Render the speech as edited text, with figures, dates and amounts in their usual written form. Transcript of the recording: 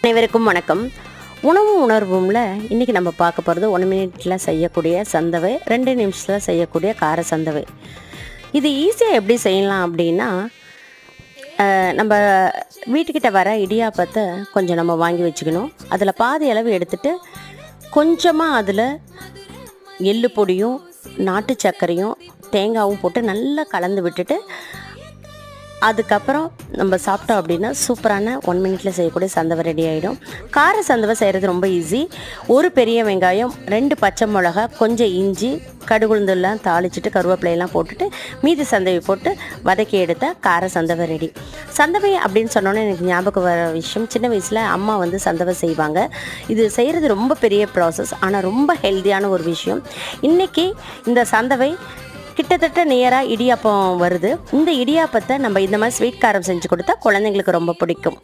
அனைவருக்கும் வணக்கம். உணவு உணர்வும்ல இன்றைக்கி நம்ம பார்க்க போகிறது 1 மினிட்டில் செய்யக்கூடிய சந்தவை, 2 நிமிஷத்தில் செய்யக்கூடிய கார சந்தவை. இது ஈஸியாக எப்படி செய்யலாம் அப்படின்னா, நம்ம வீட்டுக்கிட்ட வர இடியாப்பத்தை கொஞ்சம் நம்ம வாங்கி வச்சுக்கணும். அதில் பாதி அளவு எடுத்துகிட்டு கொஞ்சமாக அதில் எள்ளு பொடியும் நாட்டு சர்க்கரையும் தேங்காயும் போட்டு நல்லா கலந்து விட்டுட்டு அதுக்கப்புறம் நம்ம சாப்பிட்டோம் அப்படின்னா சூப்பரான 1 மினிட்டில் செய்யக்கூடிய சந்தவை ரெடி ஆகிடும். கார சந்தவை செய்கிறது ரொம்ப ஈஸி. ஒரு பெரிய வெங்காயம், 2 பச்சை மிளகா, கொஞ்சம் இஞ்சி, கடுகுளுந்தெல்லாம் தாளிச்சிட்டு கருவேப்பிலையெல்லாம் போட்டுட்டு மீதி சந்தவை போட்டு வதக்கி எடுத்த கார சந்தவை ரெடி. சந்தவை அப்படின்னு சொன்னோன்னே எனக்கு ஞாபகம் வர விஷயம், சின்ன வயசில் அம்மா சந்தவை செய்வாங்க. இது செய்கிறது ரொம்ப பெரிய ப்ராசஸ், ஆனால் ரொம்ப ஹெல்த்தியான ஒரு விஷயம். இன்றைக்கி இந்த சந்தவை கிட்டத்தட்ட நியராக இடியாப்பம் வருது. இந்த இடியாப்பத்தை நம்ம இந்த மாதிரி ஸ்வீட் காரம் செஞ்சு கொடுத்தா குழந்தைங்களுக்கு ரொம்ப பிடிக்கும்.